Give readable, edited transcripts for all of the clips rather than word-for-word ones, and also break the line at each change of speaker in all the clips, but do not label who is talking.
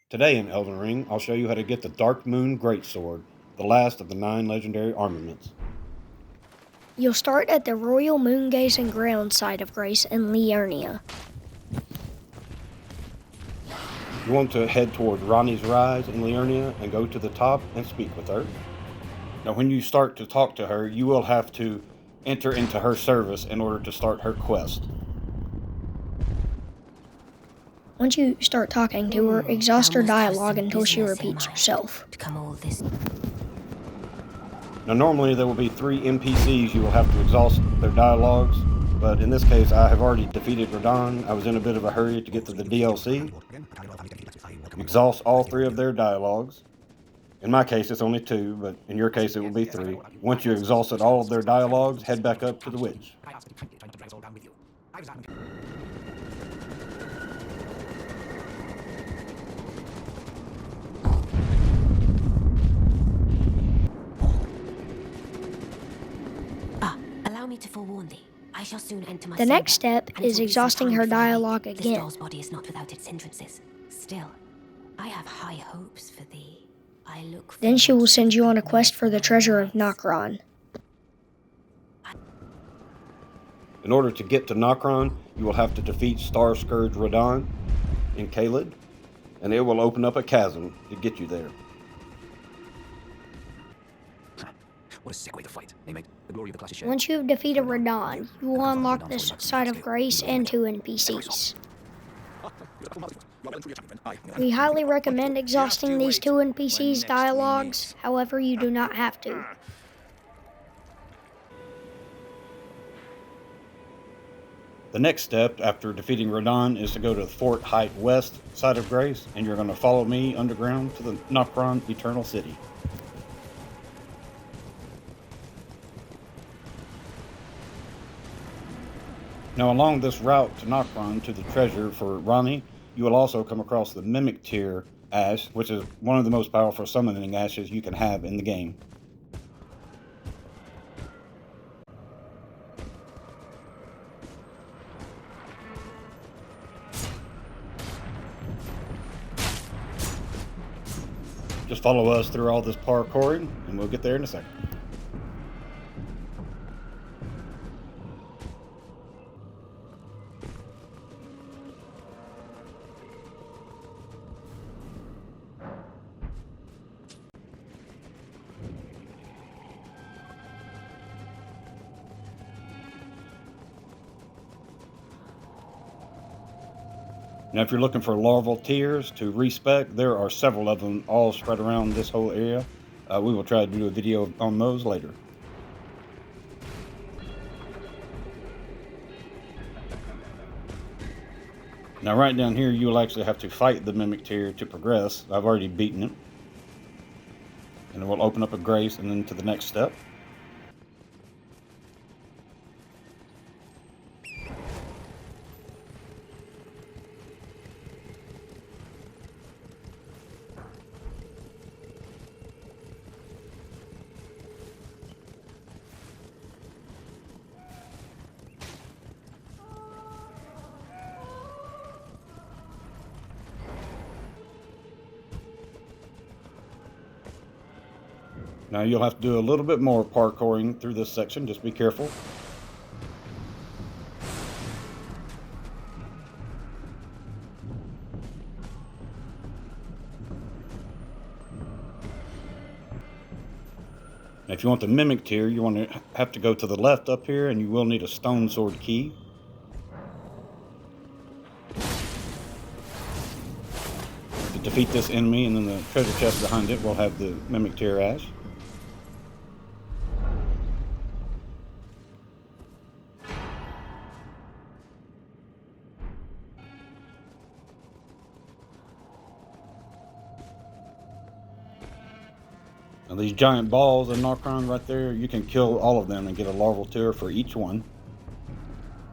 Today in Elden Ring, I'll show you how to get the Dark Moon Greatsword, the last of the 9 legendary armaments.
You'll start at the Royal Moongazing Ground side of Grace in Liurnia.
You want to head toward Ranni's Rise in Liurnia and go to the top and speak with her. Now when you start to talk to her, you will have to enter into her service in order to start her quest.
Once you start talking to her, exhaust her dialogue until she repeats herself.
Now normally there will be 3 NPCs you will have to exhaust their dialogues, but in this case I have already defeated Radahn. I was in a bit of a hurry to get to the DLC. Exhaust all 3 of their dialogues. In my case it's only 2, but in your case it will be 3. Once you exhausted all of their dialogues, head back up to the witch.
Allow me to forewarn thee. I shall soon enter my
The next step is exhausting her dialogue again.
This doll's body is not without its hindrances. Still, I have high hopes for thee. I look
Then she will send you on a quest for the treasure of Nokron.
In order to get to Nokron, you will have to defeat Star Scourge Radahn in Caelid, and it will open up a chasm to get you there.
What a sick way to fight. Hey, mate, the glory of the class is shared.
Once you have defeated Radahn, you will unlock this side of Grace and 2 NPCs. We highly recommend exhausting these 2 NPCs' dialogues, however you do not have to.
The next step after defeating Radahn is to go to the Fort Height West side of Grace, and you're going to follow me underground to the Nokron Eternal City. Now along this route to Nokron to the treasure for Ranni, you will also come across the Mimic Tear Ash, which is one of the most powerful summoning ashes you can have in the game. Just follow us through all this parkouring, and we'll get there in a second. Now if you're looking for larval tears to respec, there are several of them all spread around this whole area. We will try to do a video on those later. Now right down here you will actually have to fight the Mimic Tear to progress. I've already beaten it. And it will open up a Grace and then to the next step. Now you'll have to do a little bit more parkouring through this section, just be careful. Now if you want the Mimic Tear, you want to have to go to the left up here, and you will need a Stone Sword key. To defeat this enemy, and then the treasure chest behind it will have the Mimic Tear Ash. Now these giant balls in Nokron right there, you can kill all of them and get a larval tear for each one.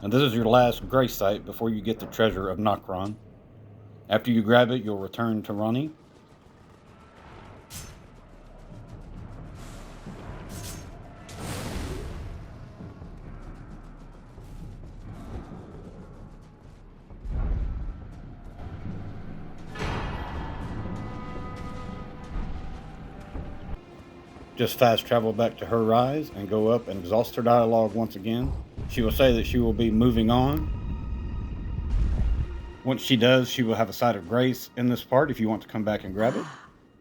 And this is your last Grace site before you get the treasure of Nokron. After you grab it, you'll return to Ranni. Just fast travel back to her rise and go up and exhaust her dialogue once again. She will say that she will be moving on. Once she does, she will have a side of grace in this part if you want to come back and grab it.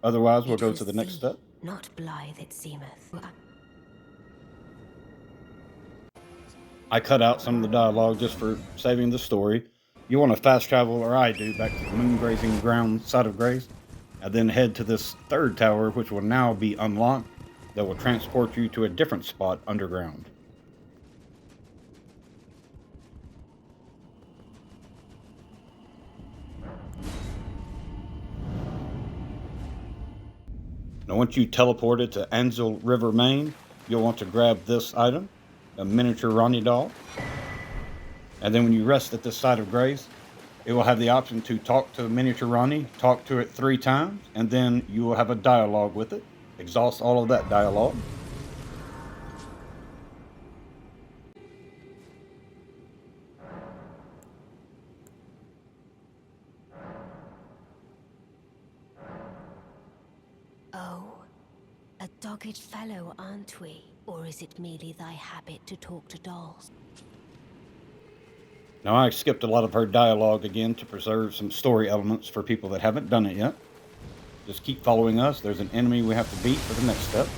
Otherwise, we'll
It
go
was
to the next
thee,
step.
not blithe it seemeth.
I cut out some of the dialogue just for saving the story. You want to fast travel, or I do, back to the moon grazing ground side of grace, and then head to this third tower, which will now be unlocked, that will transport you to a different spot underground. Now, once you teleported to Anzil River Main, you'll want to grab this item, a miniature Ranni doll. And then when you rest at this side of grace, it will have the option to talk to miniature Ranni, talk to it 3 times, and then you will have a dialogue with it. Exhaust all of that dialogue.
Oh, a dogged fellow, aren't we? Or is it merely thy habit to talk to dolls?
Now, I skipped a lot of her dialogue again to preserve some story elements for people that haven't done it yet. Just keep following us. There's an enemy we have to beat for the next step.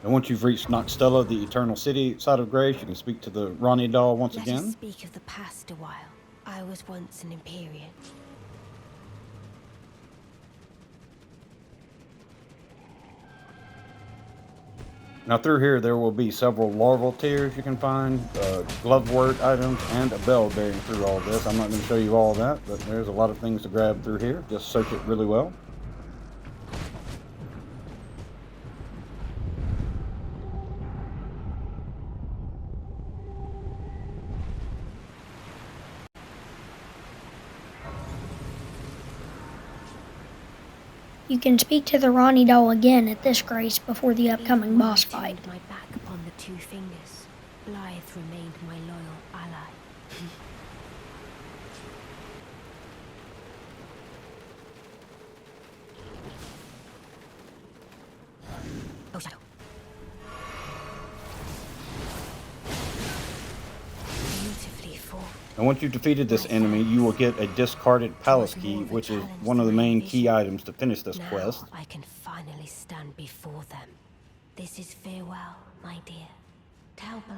And once you've reached Noxtella, the Eternal City side of Grace, you can speak to the Ranni doll once
Let
again.
us speak of the past a while. I was once an Empyrean.
Now through here, there will be several larval tears you can find, glove word items, and a bell bearing through all this. I'm not going to show you all that, but there's a lot of things to grab through here. Just search it really well.
You can speak to the Ranni doll again at this grace before the upcoming boss fight.
My back upon the 2 fingers. Blythe remained my loyal ally. Oh, Shadow. Beautifully formed.
And once you've defeated this enemy, you will get a discarded palace key, which is one of the main key items to finish this quest.
Now I can finally stand before them. This is farewell, my dear. Tell Blythe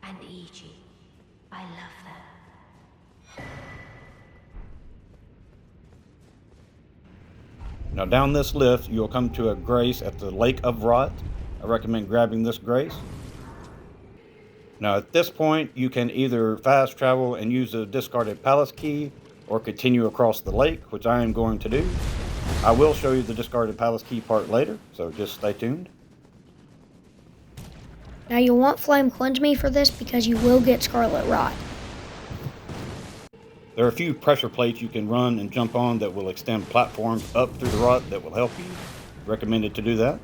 and E.G. I love them.
Now down this lift, you'll come to a grace at the Lake of Rot. I recommend grabbing this grace. Now at this point, you can either fast travel and use the discarded palace key, or continue across the lake, which I am going to do. I will show you the discarded palace key part later, so just stay tuned.
Now you'll want Flame Cleanse Me for this because you will get Scarlet Rot.
There are a few pressure plates you can run and jump on that will extend platforms up through the rot that will help you. Recommended to do that.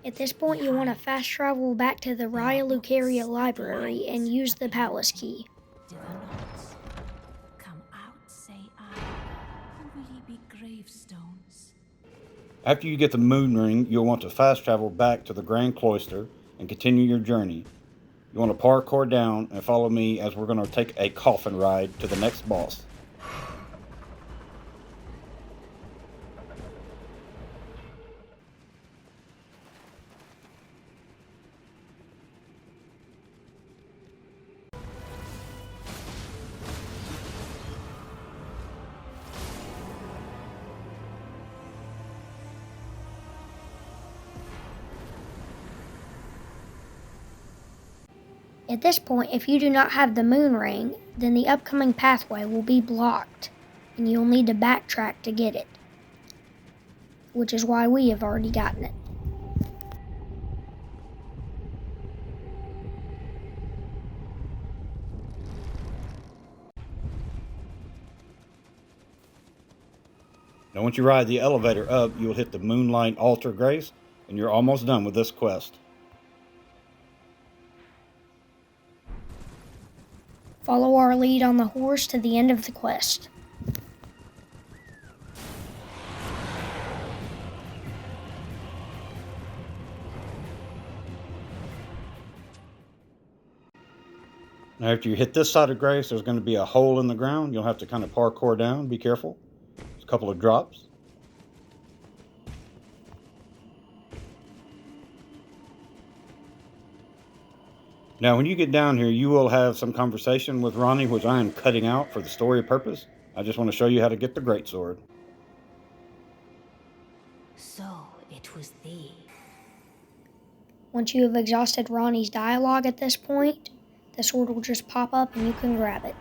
At this point, you want to fast travel back to the Raya Lucaria library and use the palace key.
Do the knots come out, say I? Or will ye be gravestones?
After you get the moon ring, you'll want to fast travel back to the Grand Cloister and continue your journey. You want to parkour down and follow me as we're going to take a coffin ride to the next boss.
At this point, if you do not have the moon ring, then the upcoming pathway will be blocked, and you'll need to backtrack to get it, which is why we have already gotten it.
Now once you ride the elevator up, you'll hit the Moonlight Altar Grace, and you're almost done with this quest.
Follow our lead on the horse to the end of the quest.
Now after you hit this side of Grace, there's going to be a hole in the ground. You'll have to kind of parkour down. Be careful. There's a couple of drops. Now when you get down here, you will have some conversation with Ranni, which I am cutting out for the story purpose. I just want to show you how to get the Greatsword.
So it was thee.
Once you have exhausted Ronnie's dialogue at this point, the sword will just pop up and you can grab it.